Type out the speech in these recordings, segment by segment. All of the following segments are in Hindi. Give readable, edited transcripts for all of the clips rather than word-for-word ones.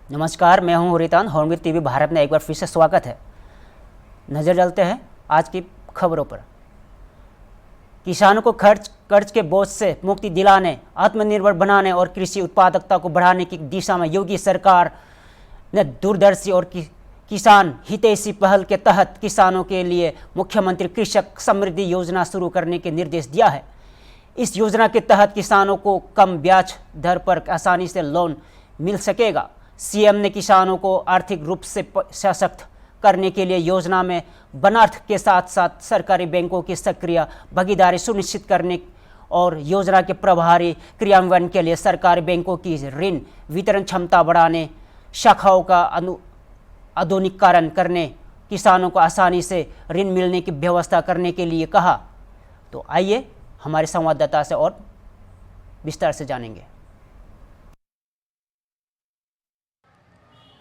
नमस्कार, मैं हूं रितान। हॉर्नबिल टीवी भारत में एक बार फिर से स्वागत है। नज़र डालते हैं आज की खबरों पर। किसानों को कर्ज के बोझ से मुक्ति दिलाने, आत्मनिर्भर बनाने और कृषि उत्पादकता को बढ़ाने की दिशा में योगी सरकार ने दूरदर्शी और किसान हितैषी पहल के तहत किसानों के लिए मुख्यमंत्री कृषक समृद्धि योजना शुरू करने के निर्देश दिया है। इस योजना के तहत किसानों को कम ब्याज दर पर आसानी से लोन मिल सकेगा। सीएम ने किसानों को आर्थिक रूप से सशक्त करने के लिए योजना में वनार्थ के साथ साथ सरकारी बैंकों की सक्रिय भागीदारी सुनिश्चित करने और योजना के प्रभावी क्रियान्वयन के लिए सरकारी बैंकों की ऋण वितरण क्षमता बढ़ाने, शाखाओं का आधुनिकीकरण करने, किसानों को आसानी से ऋण मिलने की व्यवस्था करने के लिए कहा। तो आइए हमारे संवाददाता से और विस्तार से जानेंगे।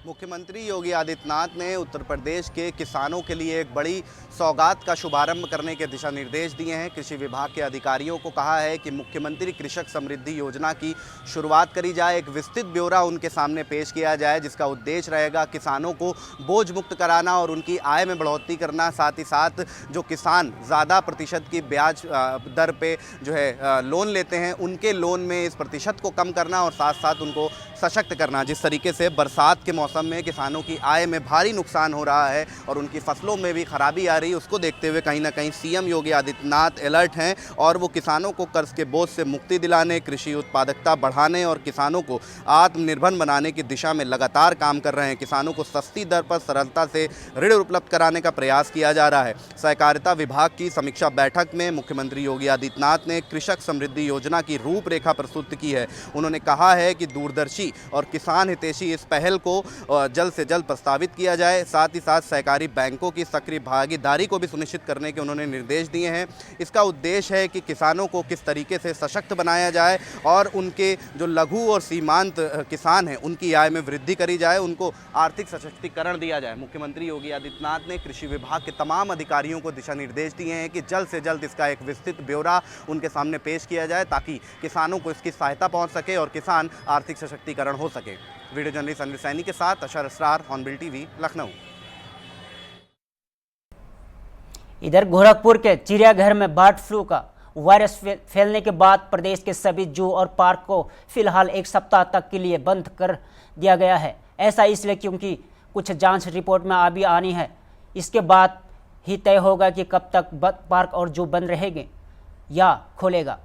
मुख्यमंत्री योगी आदित्यनाथ ने उत्तर प्रदेश के किसानों के लिए एक बड़ी सौगात का शुभारंभ करने के दिशा निर्देश दिए हैं। कृषि विभाग के अधिकारियों को कहा है कि मुख्यमंत्री कृषक समृद्धि योजना की शुरुआत करी जाए। एक विस्तृत ब्यौरा उनके सामने पेश किया जाए, जिसका उद्देश्य रहेगा किसानों को बोझ मुक्त कराना और उनकी आय में बढ़ोतरी करना। साथ ही साथ जो किसान ज़्यादा प्रतिशत की ब्याज दर पे जो है लोन लेते हैं, उनके लोन में इस प्रतिशत को कम करना और साथ साथ उनको सशक्त करना। जिस तरीके से बरसात के मौसम में किसानों की आय में भारी नुकसान हो रहा है और उनकी फसलों में भी खराबी आ रही है, उसको देखते हुए कहीं ना कहीं सीएम योगी आदित्यनाथ अलर्ट हैं और वो किसानों को कर्ज के बोझ से मुक्ति दिलाने, कृषि उत्पादकता बढ़ाने और किसानों को आत्मनिर्भर बनाने की दिशा में लगातार काम कर रहे हैं। किसानों को सस्ती दर पर सरलता से ऋण उपलब्ध कराने का प्रयास किया जा रहा है। सहकारिता विभाग की समीक्षा बैठक में मुख्यमंत्री योगी आदित्यनाथ ने कृषक समृद्धि योजना की रूपरेखा प्रस्तुत की है। उन्होंने कहा है कि दूरदर्शी और किसान हितैषी इस पहल को जल्द से जल्द प्रस्तावित किया जाए। साथ ही साथ सहकारी बैंकों की सक्रिय भागीदारी को भी सुनिश्चित करने के उन्होंने निर्देश दिए हैं। इसका उद्देश्य है कि किसानों को किस तरीके से सशक्त बनाया जाए और उनके जो लघु और सीमांत किसान हैं उनकी आय में वृद्धि करी जाए, उनको आर्थिक सशक्तिकरण दिया जाए। मुख्यमंत्री योगी आदित्यनाथ ने कृषि विभाग के तमाम अधिकारियों को दिशा निर्देश दिए हैं कि जल्द से जल्द इसका एक विस्तृत ब्यौरा उनके सामने पेश किया जाए ताकि किसानों को इसकी सहायता पहुँच सके और किसान आर्थिक सशक्तिकरण हो सके। वीडियो जर्नलिस्ट अनिल सैनी के साथ अशर असरार, हॉर्नबिल टीवी, लखनऊ। इधर गोरखपुर के चिड़ियाघर में बर्ड फ्लू का वायरस फैलने के बाद प्रदेश के सभी जू और पार्क को फिलहाल एक सप्ताह तक के लिए बंद कर दिया गया है। ऐसा इसलिए क्योंकि कुछ जांच रिपोर्ट में अभी आनी है। इसके बाद ही तय होगा कि कब तक पार्क और जू बंद रहेंगे या खोलेगा।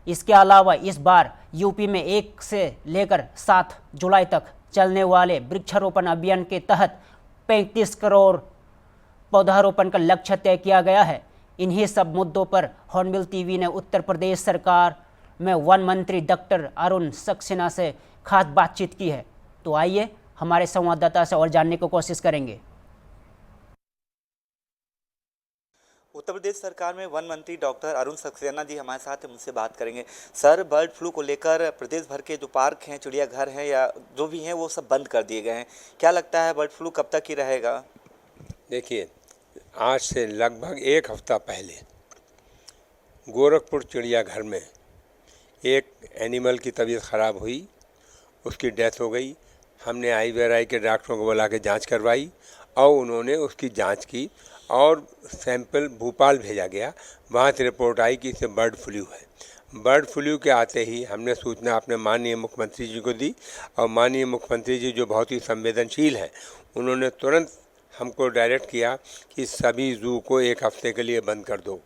इसके अलावा इस बार यूपी में 1 से लेकर 7 जुलाई तक चलने वाले वृक्षारोपण अभियान के तहत 35 करोड़ पौधारोपण का लक्ष्य तय किया गया है। इन्हीं सब मुद्दों पर हॉर्नबिल टीवी ने उत्तर प्रदेश सरकार में वन मंत्री डॉक्टर अरुण सक्सेना से खास बातचीत की है। तो आइए हमारे संवाददाता से और जानने की कोशिश करेंगे। उत्तर प्रदेश सरकार में वन मंत्री डॉक्टर अरुण सक्सेना जी हमारे साथ हैं, उनसे बात करेंगे। सर, बर्ड फ्लू को लेकर प्रदेश भर के जो पार्क हैं, चिड़ियाघर हैं या जो भी हैं, वो सब बंद कर दिए गए हैं। क्या लगता है बर्ड फ्लू कब तक ही रहेगा? देखिए, आज से लगभग 1 हफ्ता पहले गोरखपुर चिड़ियाघर में एक एनिमल की तबीयत ख़राब हुई, उसकी डेथ हो गई। हमने IVRI के डॉक्टरों को बुला के जाँच करवाई और उन्होंने उसकी जाँच की और सैंपल भोपाल भेजा गया। वहाँ से रिपोर्ट आई कि इसे बर्ड फ्लू है। बर्ड फ्लू के आते ही हमने सूचना अपने माननीय मुख्यमंत्री जी को दी और माननीय मुख्यमंत्री जी जो बहुत ही संवेदनशील हैं, उन्होंने तुरंत हमको डायरेक्ट किया कि सभी ज़ू को 1 हफ्ते के लिए बंद कर दो।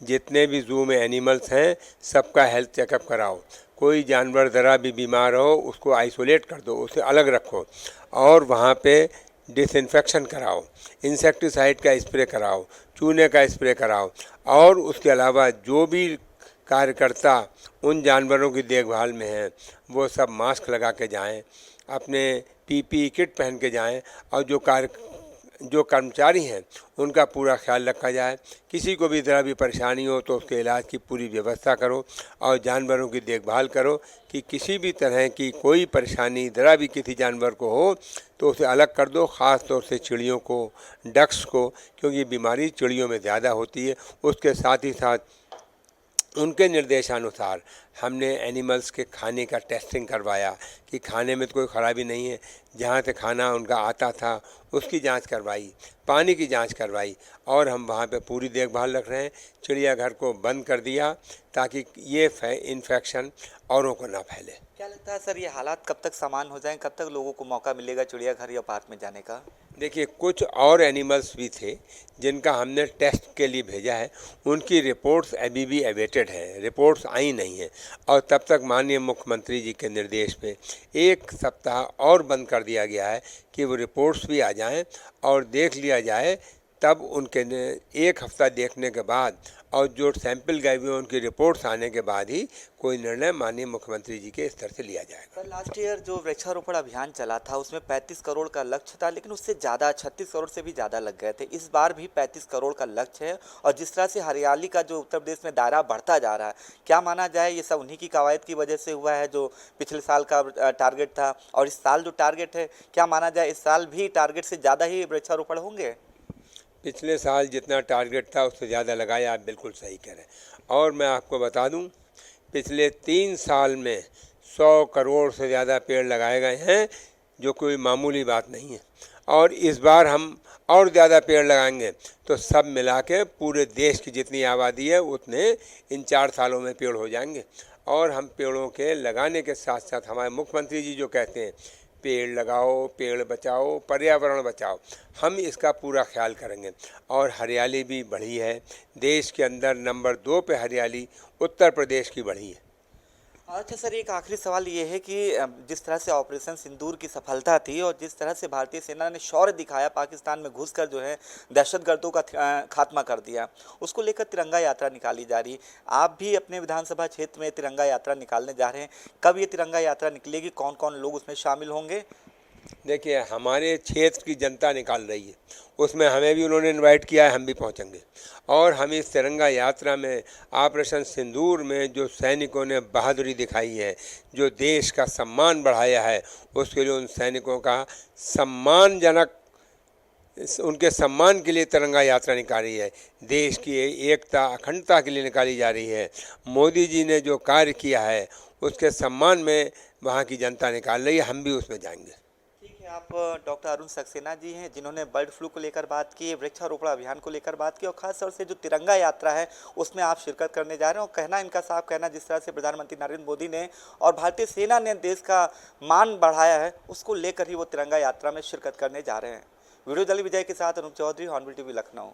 जितने भी ज़ू में एनिमल्स हैं सबका हेल्थ चेकअप कराओ। कोई जानवर ज़रा भी बीमार हो उसको आइसोलेट कर दो, उसे अलग रखो और वहाँ पे डिसइंफेक्शन कराओ, इंसेक्टिसाइड का स्प्रे कराओ, चूने का स्प्रे कराओ और उसके अलावा जो भी कार्यकर्ता उन जानवरों की देखभाल में हैं वो सब मास्क लगा के जाएं, अपने PPE किट पहन के जाएं और जो कर्मचारी हैं उनका पूरा ख्याल रखा जाए। किसी को भी ज़रा भी परेशानी हो तो उसके इलाज की पूरी व्यवस्था करो और जानवरों की देखभाल करो कि किसी भी तरह की कोई परेशानी ज़रा भी किसी जानवर को हो तो उसे अलग कर दो, ख़ास तौर से चिड़ियों को, डक्स को, क्योंकि बीमारी चिड़ियों में ज़्यादा होती है। उसके साथ ही साथ उनके निर्देशानुसार हमने एनिमल्स के खाने का टेस्टिंग करवाया कि खाने में तो कोई ख़राबी नहीं है। जहाँ से खाना उनका आता था उसकी जांच करवाई, पानी की जांच करवाई और हम वहाँ पे पूरी देखभाल रख रहे हैं। चिड़ियाघर को बंद कर दिया ताकि ये इन्फेक्शन औरों को ना फैले। क्या लगता है सर, ये हालात कब तक सामान्य हो जाएं, कब तक लोगों को मौका मिलेगा चिड़ियाघर या पार्क में जाने का? देखिए, कुछ और एनिमल्स भी थे जिनका हमने टेस्ट के लिए भेजा है, उनकी रिपोर्ट्स अभी भी अवेटेड हैं, रिपोर्ट्स आई नहीं हैं और तब तक माननीय मुख्यमंत्री जी के निर्देश पे 1 सप्ताह और बंद कर दिया गया है कि वो रिपोर्ट्स भी आ जाएं और देख लिया जाए। तब उनके 1 हफ्ता देखने के बाद और जो सैंपल गए हुए उनकी रिपोर्ट्स आने के बाद ही कोई निर्णय माननीय मुख्यमंत्री जी के स्तर से लिया जाएगा। सर, लास्ट ईयर जो वृक्षारोपण अभियान चला था उसमें 35 करोड़ का लक्ष्य था, लेकिन उससे ज़्यादा 36 करोड़ से भी ज़्यादा लग गए थे। इस बार भी 35 करोड़ का लक्ष्य है और जिस तरह से हरियाली का जो उत्तर प्रदेश में दायरा बढ़ता जा रहा है, क्या माना जाए ये सब उन्हीं की कवायद की वजह से हुआ है? जो पिछले साल का टारगेट था और इस साल जो टारगेट है, क्या माना जाए इस साल भी टारगेट से ज़्यादा ही वृक्षारोपण होंगे? पिछले साल जितना टारगेट था उससे ज़्यादा लगाया, आप बिल्कुल सही कह रहे हैं। और मैं आपको बता दूं, पिछले 3 साल में 100 करोड़ से ज़्यादा पेड़ लगाए गए हैं, जो कोई मामूली बात नहीं है। और इस बार हम और ज़्यादा पेड़ लगाएंगे तो सब मिला के पूरे देश की जितनी आबादी है उतने इन 4 सालों में पेड़ हो जाएंगे। और हम पेड़ों के लगाने के साथ साथ हमारे मुख्यमंत्री जी जो कहते हैं पेड़ लगाओ, पेड़ बचाओ, पर्यावरण बचाओ, हम इसका पूरा ख्याल करेंगे। और हरियाली भी बढ़ी है, देश के अंदर नंबर 2 पे हरियाली उत्तर प्रदेश की बढ़ी है। अच्छा सर, एक आखिरी सवाल ये है कि जिस तरह से ऑपरेशन सिंदूर की सफलता थी और जिस तरह से भारतीय सेना ने शौर्य दिखाया, पाकिस्तान में घुसकर जो है दहशतगर्दों का खात्मा कर दिया, उसको लेकर तिरंगा यात्रा निकाली जा रही। आप भी अपने विधानसभा क्षेत्र में तिरंगा यात्रा निकालने जा रहे हैं, कब ये तिरंगा यात्रा निकलेगी, कौन कौन लोग उसमें शामिल होंगे? देखिए, हमारे क्षेत्र की जनता निकाल रही है, उसमें हमें भी उन्होंने इनवाइट किया है, हम भी पहुंचेंगे। और हम इस तिरंगा यात्रा में ऑपरेशन सिंदूर में जो सैनिकों ने बहादुरी दिखाई है, जो देश का सम्मान बढ़ाया है, उसके लिए उन सैनिकों का सम्मानजनक, उनके सम्मान के लिए तिरंगा यात्रा निकाली है। देश की एकता अखंडता के लिए निकाली जा रही है। मोदी जी ने जो कार्य किया है उसके सम्मान में वहाँ की जनता निकाल रही है, हम भी उसमें जाएंगे। आप डॉक्टर अरुण सक्सेना जी हैं जिन्होंने बर्ड फ्लू को लेकर बात की, वृक्षारोपण अभियान को लेकर बात की और खास तौर से जो तिरंगा यात्रा है उसमें आप शिरकत करने जा रहे हैं। और कहना इनका साफ कहना, जिस तरह से प्रधानमंत्री नरेंद्र मोदी ने और भारतीय सेना ने देश का मान बढ़ाया है, उसको लेकर ही वो तिरंगा यात्रा में शिरकत करने जा रहे हैं। वीडियो जर्नलिस्ट विजय के साथ अनूप चौधरी, हॉर्नबिल टीवी, लखनऊ।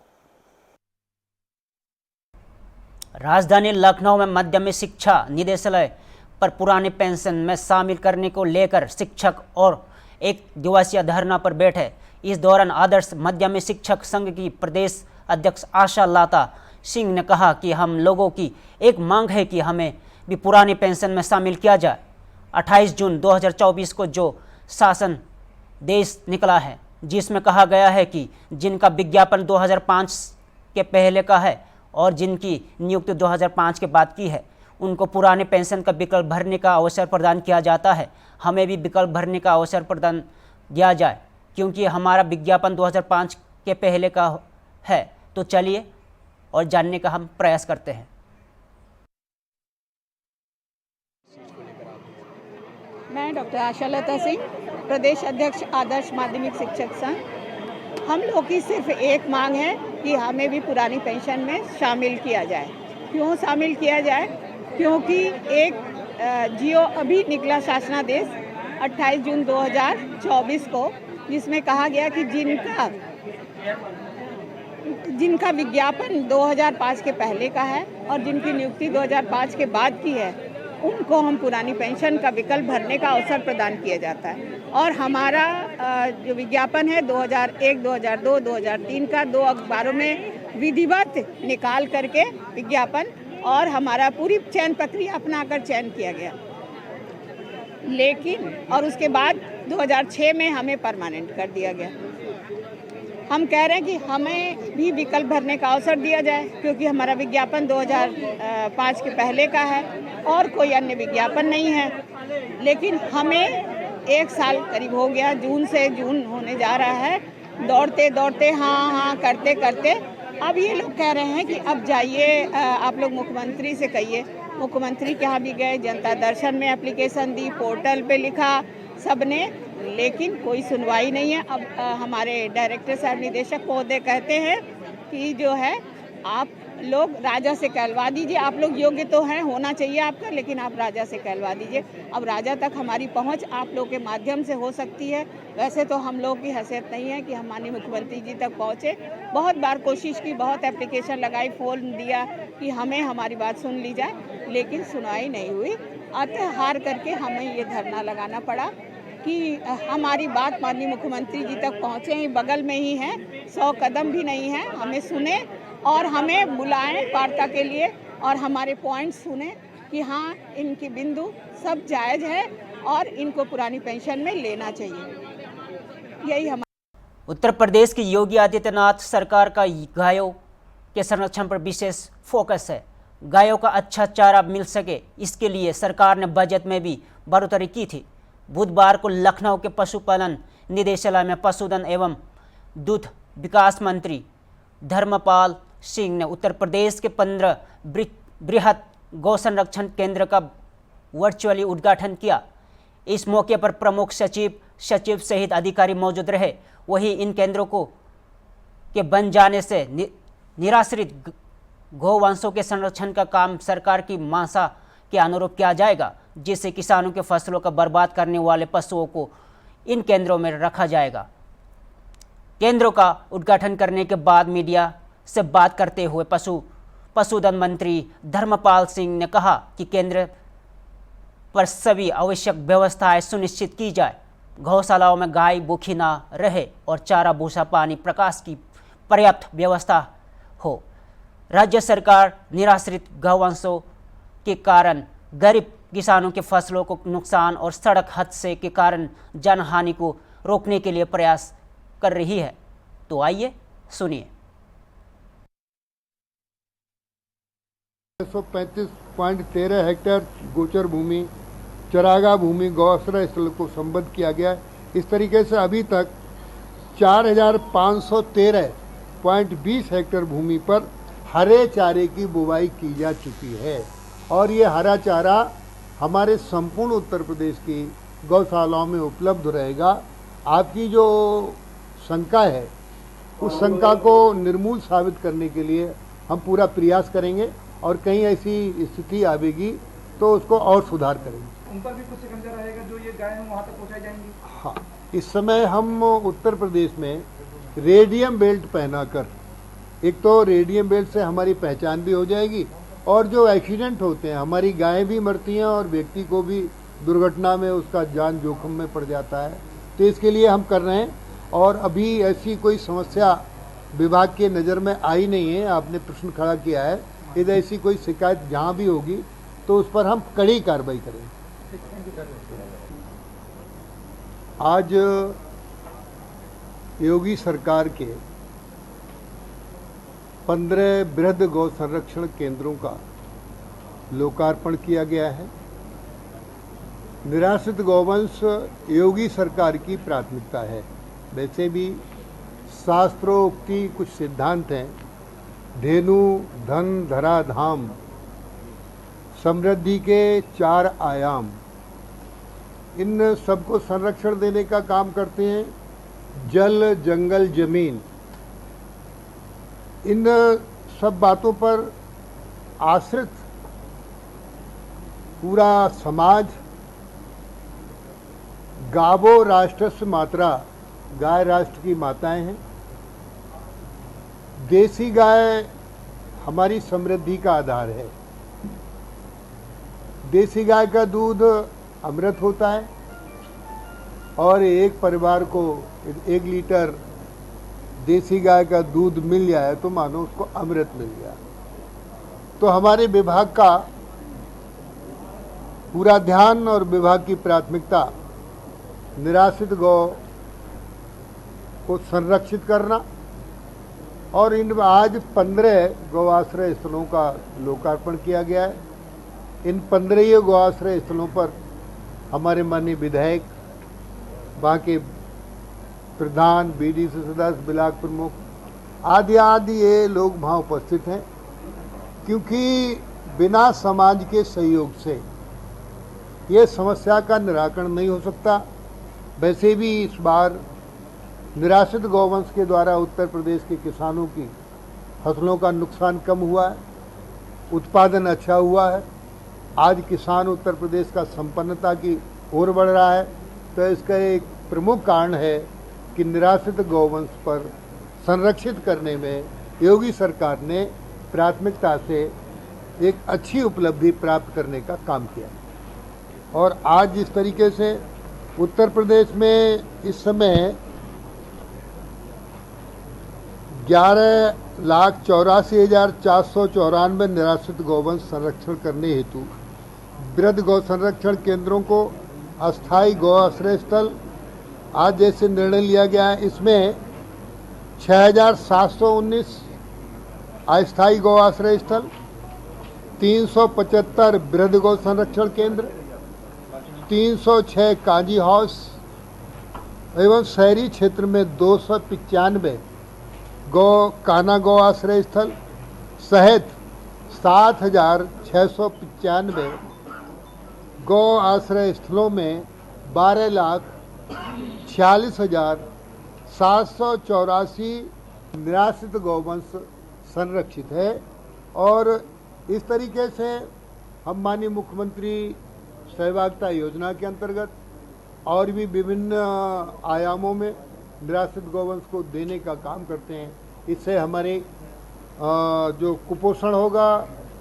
राजधानी लखनऊ में माध्यमिक शिक्षा निदेशालय पर पुरानी पेंशन में शामिल करने को लेकर शिक्षक और 1 दिवसीय धरना पर बैठे। इस दौरान आदर्श माध्यमिक शिक्षक संघ की प्रदेश अध्यक्ष आशा लता सिंह ने कहा कि हम लोगों की एक मांग है कि हमें भी पुरानी पेंशन में शामिल किया जाए। 28 जून 2024 को जो शासन देश निकला है, जिसमें कहा गया है कि जिनका विज्ञापन 2005 के पहले का है और जिनकी नियुक्ति 2005 के बाद की है, उनको पुराने पेंशन का विकल्प भरने का अवसर प्रदान किया जाता है। हमें भी विकल्प भरने का अवसर प्रदान दिया जाए, क्योंकि हमारा विज्ञापन 2005 के पहले का है। तो चलिए और जानने का हम प्रयास करते हैं। मैं डॉक्टर आशा लता सिंह, प्रदेश अध्यक्ष आदर्श माध्यमिक शिक्षक संघ। हम लोग की सिर्फ एक मांग है कि हमें भी पुरानी पेंशन में शामिल किया जाए। क्यों शामिल किया जाए? क्योंकि एक जियो अभी निकला शासनादेश 28 जून 2024 को, जिसमें कहा गया कि जिनका विज्ञापन 2005 के पहले का है और जिनकी नियुक्ति 2005 के बाद की है, उनको हम पुरानी पेंशन का विकल्प भरने का अवसर प्रदान किया जाता है। और हमारा जो विज्ञापन है 2001, 2002, 2003 का 2 अखबारों में विधिवत निकाल करके विज्ञापन और हमारा पूरी चयन प्रक्रिया अपनाकर चयन किया गया। लेकिन और उसके बाद 2006 में हमें परमानेंट कर दिया गया। हम कह रहे हैं कि हमें भी विकल्प भरने का अवसर दिया जाए, क्योंकि हमारा विज्ञापन 2005 के पहले का है और कोई अन्य विज्ञापन नहीं है। लेकिन हमें 1 साल करीब हो गया, जून से जून होने जा रहा है, दौड़ते दौड़ते हाँ करते करते अब ये लोग कह रहे हैं कि अब जाइए आप लोग मुख्यमंत्री से कहिए। मुख्यमंत्री के यहाँ भी गए, जनता दर्शन में एप्लीकेशन दी, पोर्टल पे लिखा सबने, लेकिन कोई सुनवाई नहीं है। अब हमारे डायरेक्टर साहब, निदेशक महोदय कहते हैं कि जो है आप लोग राजा से कहलवा दीजिए, आप लोग योग्य तो हैं, होना चाहिए आपका, लेकिन आप राजा से कहलवा दीजिए। अब राजा तक हमारी पहुंच आप लोग के माध्यम से हो सकती है। वैसे तो हम लोग की हैसियत नहीं है कि हम माननीय मुख्यमंत्री जी तक पहुंचे। बहुत बार कोशिश की, बहुत एप्लीकेशन लगाई, फोन दिया कि हमें हमारी बात सुन ली जाए, लेकिन सुनवाई नहीं हुई। अतः हार करके हमें ये धरना लगाना पड़ा कि हमारी बात माननीय मुख्यमंत्री जी तक पहुँचे ही, बगल में ही हैं, 100 कदम भी नहीं है, हमें सुने और हमें बुलाएं वार्ता के लिए और हमारे पॉइंट सुने कि हाँ इनकी बिंदु सब जायज़ है और इनको पुरानी पेंशन में लेना चाहिए। यही हम उत्तर प्रदेश की योगी आदित्यनाथ सरकार का गायों के संरक्षण पर विशेष फोकस है। गायों का अच्छा चारा मिल सके, इसके लिए सरकार ने बजट में भी बढ़ोतरी की थी। बुधवार को लखनऊ के पशुपालन निदेशालय में पशुधन एवं दूध विकास मंत्री धर्मपाल सिंह ने उत्तर प्रदेश के 15 बृहद गौ संरक्षण केंद्र का वर्चुअली उद्घाटन किया। इस मौके पर प्रमुख सचिव सहित अधिकारी मौजूद रहे। वहीं इन केंद्रों के बन जाने से निराश्रित गौवंशों के संरक्षण का काम सरकार की मंशा के अनुरूप किया जाएगा, जिससे किसानों के फसलों का बर्बाद करने वाले पशुओं को इन केंद्रों में रखा जाएगा। केंद्रों का उद्घाटन करने के बाद मीडिया से बात करते हुए पशुधन मंत्री धर्मपाल सिंह ने कहा कि केंद्र पर सभी आवश्यक व्यवस्थाएं सुनिश्चित की जाए, गौशालाओं में गाय भूखी ना रहे और चारा, भूसा, पानी, प्रकाश की पर्याप्त व्यवस्था हो। राज्य सरकार निराश्रित गौवंशों के कारण गरीब किसानों के फसलों को नुकसान और सड़क हादसे के कारण जनहानि को रोकने के लिए प्रयास कर रही है। तो आइए सुनिए। 135.13 हेक्टेयर गोचर भूमि, चरागाह भूमि, गौआश्रय स्थल को संबद्ध किया गया है। इस तरीके से अभी तक 4,513.20 हेक्टेयर भूमि पर हरे चारे की बुवाई की जा चुकी है और ये हरा चारा हमारे संपूर्ण उत्तर प्रदेश की गौशालाओं में उपलब्ध रहेगा। आपकी जो शंका है उस शंका को निर्मूल साबित करने के लिए हम पूरा प्रयास करेंगे और कहीं ऐसी स्थिति आवेगी तो उसको और सुधार करेंगे। उन पर भी कुछ शिकंजा रहेगा जो ये गाय वहाँ तक पहुँचाई जाएंगी? हाँ, इस समय हम उत्तर प्रदेश में रेडियम बेल्ट पहनाकर, एक तो रेडियम बेल्ट से हमारी पहचान भी हो जाएगी और जो एक्सीडेंट होते हैं, हमारी गायें भी मरती हैं और व्यक्ति को भी दुर्घटना में उसका जान जोखिम में पड़ जाता है, तो इसके लिए हम कर रहे हैं। और अभी ऐसी कोई समस्या विभाग के नज़र में आई नहीं है। आपने प्रश्न खड़ा किया है, यदि ऐसी कोई शिकायत जहाँ भी होगी तो उस पर हम कड़ी कार्रवाई करेंगे। आज योगी सरकार के 15 बृहद गौ संरक्षण केंद्रों का लोकार्पण किया गया है। निराश्रित गौवंश योगी सरकार की प्राथमिकता है। वैसे भी शास्त्रोक्ति कुछ सिद्धांत हैं, धेनु, धन, धरा, धाम, समृद्धि के 4 आयाम, इन सबको संरक्षण देने का काम करते हैं। जल, जंगल, जमीन, इन सब बातों पर आश्रित पूरा समाज, गावो राष्ट्रस्य मातरा, गाय राष्ट्र की माताएं हैं। देसी गाय हमारी समृद्धि का आधार है। देसी गाय का दूध अमृत होता है और एक परिवार को 1 लीटर देसी गाय का दूध मिल जाए तो मानो उसको अमृत मिल गया। तो हमारे विभाग का पूरा ध्यान और विभाग की प्राथमिकता निराश्रित गौ को संरक्षित करना और इन आज 15 गौआश्रय स्थलों का लोकार्पण किया गया है। इन 15 गौआश्रय स्थलों पर हमारे माननीय विधायक, वहाँ के प्रधान, बीडीसी सदस्य, ब्लॉक प्रमुख, आदि आदि ये लोग वहाँ उपस्थित हैं, क्योंकि बिना समाज के सहयोग से ये समस्या का निराकरण नहीं हो सकता। वैसे भी इस बार निराश्रित गौवंश के द्वारा उत्तर प्रदेश के किसानों की फसलों का नुकसान कम हुआ है, उत्पादन अच्छा हुआ है। आज किसान उत्तर प्रदेश का संपन्नता की ओर बढ़ रहा है। तो इसका एक प्रमुख कारण है कि निराश्रित गौवंश पर संरक्षित करने में योगी सरकार ने प्राथमिकता से एक अच्छी उपलब्धि प्राप्त करने का काम किया। और आज जिस तरीके से उत्तर प्रदेश में इस समय 11,84,494 निराश्रित गौवंश संरक्षण करने हेतु वृहद गौ संरक्षण केंद्रों को अस्थायी गौ आश्रय स्थल आज जैसे निर्णय लिया गया है, इसमें 6,719 अस्थायी गौ आश्रय स्थल, 375 वृहद गौ संरक्षण केंद्र, 306 कांजी हाउस एवं शहरी क्षेत्र में 295 काना गौ आश्रय स्थल सहित 7,695 गौ आश्रय स्थलों में 12,46,784 निराश्रित गौवंश संरक्षित है। और इस तरीके से हम माननीय मुख्यमंत्री सहभागिता योजना के अंतर्गत और भी विभिन्न आयामों में निराश्रित गौवंश को देने का काम करते हैं। इससे हमारे जो कुपोषण होगा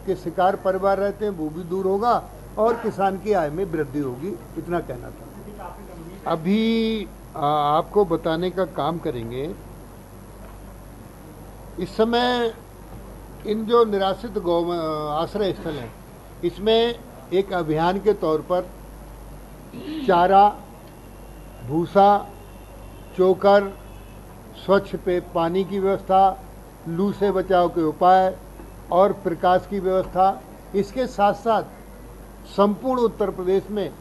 के शिकार परिवार रहते हैं वो भी दूर होगा और किसान की आय में वृद्धि होगी। इतना कहना था। अभी आपको बताने का काम करेंगे। इस समय इन जो निराश्रित गौ आश्रय स्थल हैं, इसमें एक अभियान के तौर पर चारा, भूसा, चोकर, स्वच्छ पे पानी की व्यवस्था, लू से बचाव के उपाय और प्रकाश की व्यवस्था, इसके साथ साथ संपूर्ण उत्तर प्रदेश में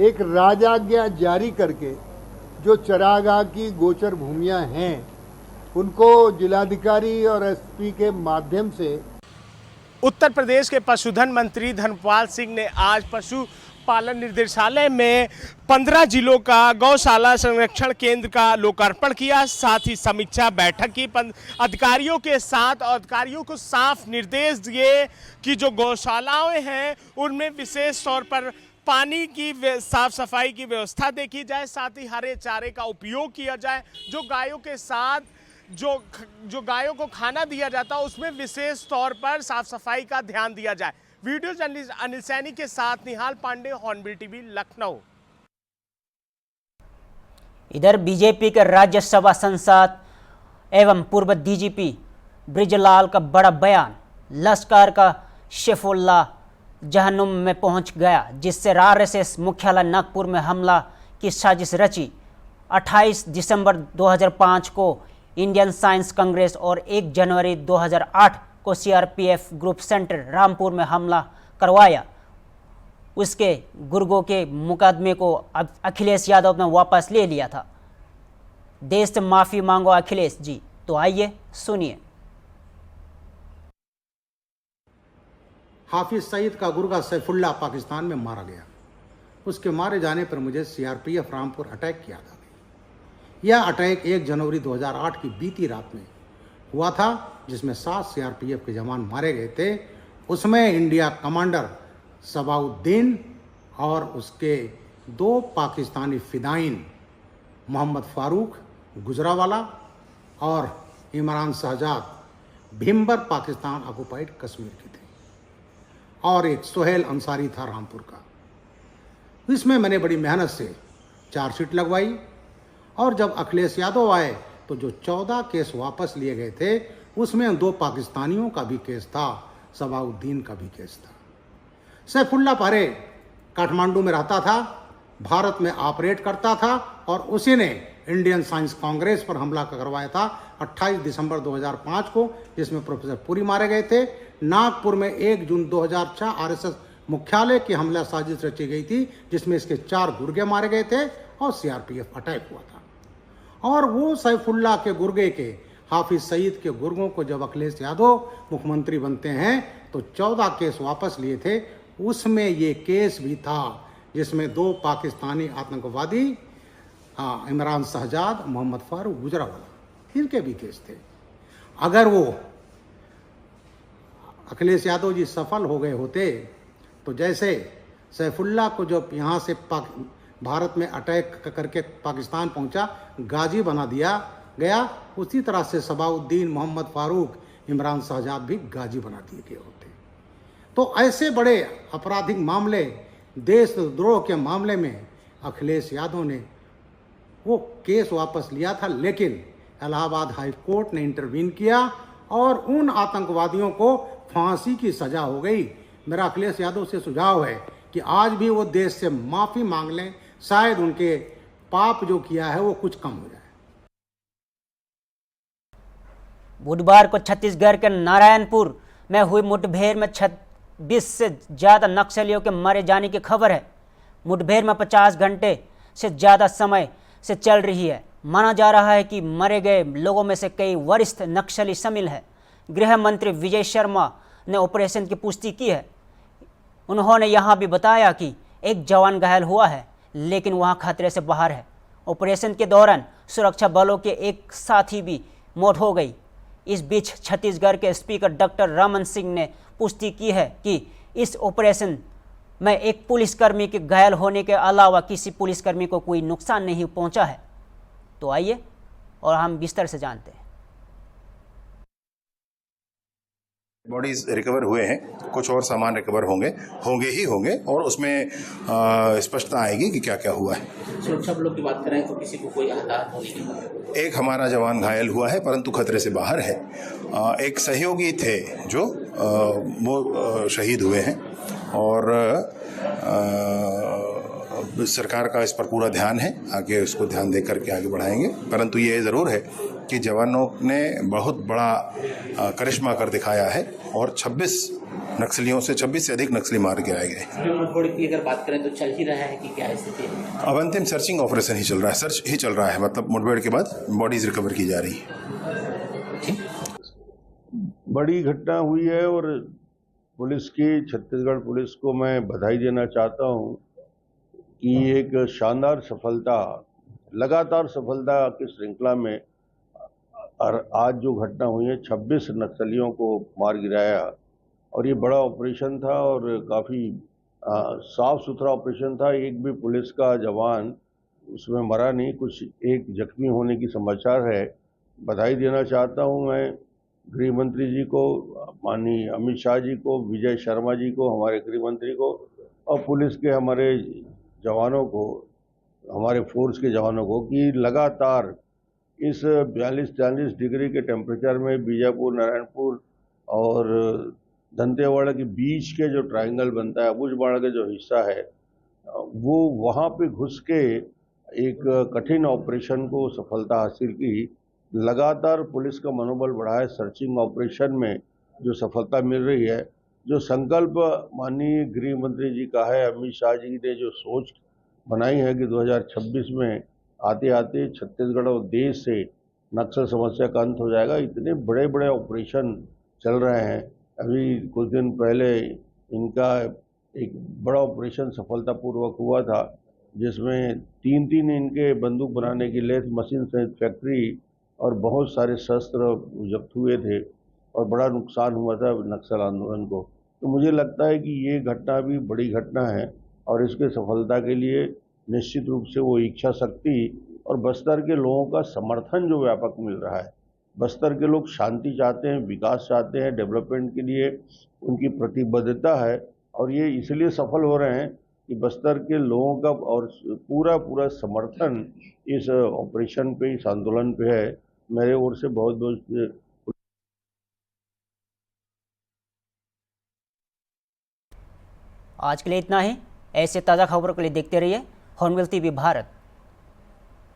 एक राजाज्ञा जारी करके जो चरागाह की गोचर भूमियां हैं उनको जिलाधिकारी और एसपी के माध्यम से उत्तर प्रदेश के पशुधन मंत्री धर्मपाल सिंह ने आज पशु पालन निर्देशालय में 15 जिलों का गौशाला संरक्षण केंद्र का लोकार्पण किया। साथ ही समीक्षा बैठक की अधिकारियों के साथ और अधिकारियों को साफ निर्देश दिए कि जो गौशालाएं हैं उनमें विशेष तौर पर पानी की साफ सफाई की व्यवस्था देखी जाए, साथ ही हरे चारे का उपयोग किया जाए। जो गायों के साथ जो गायों को खाना दिया जाता है उसमें विशेष तौर पर साफ सफाई का ध्यान दिया जाए। वीडियो जर्नलिस्ट अनिल सैनी के साथ निहाल पांडे, हॉर्नबिल टीवी, लखनऊ। इधर बीजेपी के राज्यसभा सांसद एवं पूर्व डीजीपी ब्रिजलाल का बड़ा बयान, लश्कर का शेफुल्ला जहन्नुम में पहुंच गया, जिससे आरएसएस मुख्यालय नागपुर में हमला की साजिश रची। 28 दिसंबर 2005 को इंडियन साइंस कांग्रेस और 1 जनवरी 2008 को सीआरपीएफ ग्रुप सेंटर रामपुर में हमला करवाया। उसके गुर्गों के मुकदमे को अब अखिलेश यादव ने वापस ले लिया था। देश से माफ़ी मांगो अखिलेश जी। तो आइए सुनिए। हाफिज सईद का गुर्गा सैफुल्ला पाकिस्तान में मारा गया। उसके मारे जाने पर मुझे सीआरपीएफ रामपुर अटैक किया था। यह अटैक 1 जनवरी 2008 की बीती रात में हुआ था, जिसमें 7 सीआरपीएफ के जवान मारे गए थे। उसमें इंडिया कमांडर सबाउद्दीन और उसके 2 पाकिस्तानी फिदाइन मोहम्मद फारूक गुजरावाला और इमरान शहजाद भीमबर पाकिस्तान ऑक्युपाइड कश्मीर के थे, और एक सोहेल अंसारी था रामपुर का। इसमें मैंने बड़ी मेहनत से चार्जशीट लगवाई, और जब अखिलेश यादव आए तो जो 14 केस वापस लिए गए थे उसमें 2 पाकिस्तानियों का भी केस था, सबाउद्दीन का भी केस था। सैफुल्ला पहले काठमांडू में रहता था, भारत में ऑपरेट करता था, और उसी ने इंडियन साइंस कांग्रेस पर हमला करवाया था 28 दिसंबर 2005 को, जिसमें प्रोफेसर पुरी मारे गए थे। नागपुर में 1 जून 2006 आरएसएस मुख्यालय की हमला साजिश रची गई थी, जिसमें इसके 4 गुर्गे मारे गए थे और सीआरपीएफ अटैक हुआ था। और वो सैफुल्ला के गुर्गे के हाफिज सईद के गुर्गों को जब अखिलेश यादव मुख्यमंत्री बनते हैं तो 14 केस वापस लिए थे। उसमें ये केस भी था जिसमें 2 पाकिस्तानी आतंकवादी इमरान शहजाद, मोहम्मद फारूक गुजरावाला, इनके भी केस थे। अगर वो अखिलेश यादव जी सफल हो गए होते तो जैसे सैफुल्ला को जब यहाँ से भारत में अटैक करके पाकिस्तान पहुँचा, गाजी बना दिया गया, उसी तरह से सबाउद्दीन, मोहम्मद फारूक, इमरान शहजाद भी गाजी बना दिए गए होते। तो ऐसे बड़े आपराधिक मामले, देशद्रोह के मामले में अखिलेश यादव ने वो केस वापस लिया था, लेकिन इलाहाबाद हाई कोर्ट ने इंटरवीन किया और उन आतंकवादियों को फांसी की सजा हो गई। मेरा अखिलेश यादव से सुझाव है कि आज भी वो देश से माफ़ी मांग लें, शायद उनके पाप जो किया है वो कुछ कम हो जाए। बुधवार को छत्तीसगढ़ के नारायणपुर में हुई मुठभेड़ में 26 से ज़्यादा नक्सलियों के मारे जाने की खबर है। मुठभेड़ में 50 घंटे से ज़्यादा समय से चल रही है। माना जा रहा है कि मरे गए लोगों में से कई वरिष्ठ नक्सली शामिल है। गृह मंत्री विजय शर्मा ने ऑपरेशन की पुष्टि की है। उन्होंने यहां भी बताया कि एक जवान घायल हुआ है, लेकिन वहां खतरे से बाहर है। ऑपरेशन के दौरान सुरक्षा बलों के एक साथी भी मौत हो गई। इस बीच छत्तीसगढ़ के स्पीकर डॉक्टर रमन सिंह ने पुष्टि की है कि इस ऑपरेशन में एक पुलिसकर्मी के घायल होने के अलावा किसी पुलिसकर्मी को कोई नुकसान नहीं पहुंचा है। तो आइए और हम विस्तार से जानते हैं। बॉडीज रिकवर हुए हैं, कुछ और सामान रिकवर होंगे और उसमें स्पष्टता आएगी कि क्या क्या हुआ है। सुरक्षा बलों की बात करें तो किसी को कोई हताहत होने की बात? एक हमारा जवान घायल हुआ है परंतु खतरे से बाहर है। एक सहयोगी थे जो वो शहीद हुए हैं और सरकार का इस पर पूरा ध्यान है, आगे उसको ध्यान दे करके आगे बढ़ाएंगे। परंतु ये ज़रूर है कि जवानों ने बहुत बड़ा करिश्मा कर दिखाया है और 26 नक्सलियों से 26 से अधिक नक्सली मार गिराए गए। मुठभेड़ की अगर बात करें तो चल ही रहा है कि क्या स्थिति है? अब अंतिम सर्चिंग ऑपरेशन ही चल रहा है, सर्च ही चल रहा है, मतलब मुठभेड़ के बाद बॉडीज रिकवर की जा रही है। बड़ी घटना हुई है और पुलिस की, छत्तीसगढ़ पुलिस को मैं बधाई देना चाहता हूँ कि एक शानदार सफलता, लगातार सफलता की श्रृंखला में और आज जो घटना हुई है, 26 नक्सलियों को मार गिराया और ये बड़ा ऑपरेशन था और काफ़ी साफ सुथरा ऑपरेशन था। एक भी पुलिस का जवान उसमें मरा नहीं, कुछ एक जख्मी होने की समाचार है। बधाई देना चाहता हूँ मैं गृह मंत्री जी को, माननीय अमित शाह जी को, विजय शर्मा जी को, हमारे गृह मंत्री को, और पुलिस के हमारे जवानों को, हमारे फोर्स के जवानों को कि लगातार इस 42-43 डिग्री के टेम्परेचर में बीजापुर, नारायणपुर और दंतेवाड़ा के बीच के जो ट्रायंगल बनता है, अबूझमाड़ का जो हिस्सा है, वो वहाँ पे घुस के एक कठिन ऑपरेशन को सफलता हासिल की। लगातार पुलिस का मनोबल बढ़ा है। सर्चिंग ऑपरेशन में जो सफलता मिल रही है, जो संकल्प माननीय गृह मंत्री जी का है, अमित शाह जी ने जो सोच बनाई है कि 2026 में आते आते छत्तीसगढ़ और देश से नक्सल समस्या का अंत हो जाएगा। इतने बड़े बड़े ऑपरेशन चल रहे हैं। अभी कुछ दिन पहले इनका एक बड़ा ऑपरेशन सफलतापूर्वक हुआ था, जिसमें 3 इनके बंदूक बनाने की लेथ मशीन सहित फैक्ट्री और बहुत सारे शस्त्र जब्त हुए थे और बड़ा नुकसान हुआ था नक्सल आंदोलन को। तो मुझे लगता है कि ये घटना भी बड़ी घटना है और इसके सफलता के लिए निश्चित रूप से वो इच्छा शक्ति और बस्तर के लोगों का समर्थन जो व्यापक मिल रहा है। बस्तर के लोग शांति चाहते हैं, विकास चाहते हैं, डेवलपमेंट के लिए उनकी प्रतिबद्धता है और ये इसलिए सफल हो रहे हैं कि बस्तर के लोगों का और पूरा समर्थन इस ऑपरेशन पे, इस आंदोलन पे है। मेरे ओर से बहुत बहुत आज के लिए इतना ही। ऐसे ताज़ा खबरों के लिए देखते रहिए हॉर्नबिल टीवी भारत।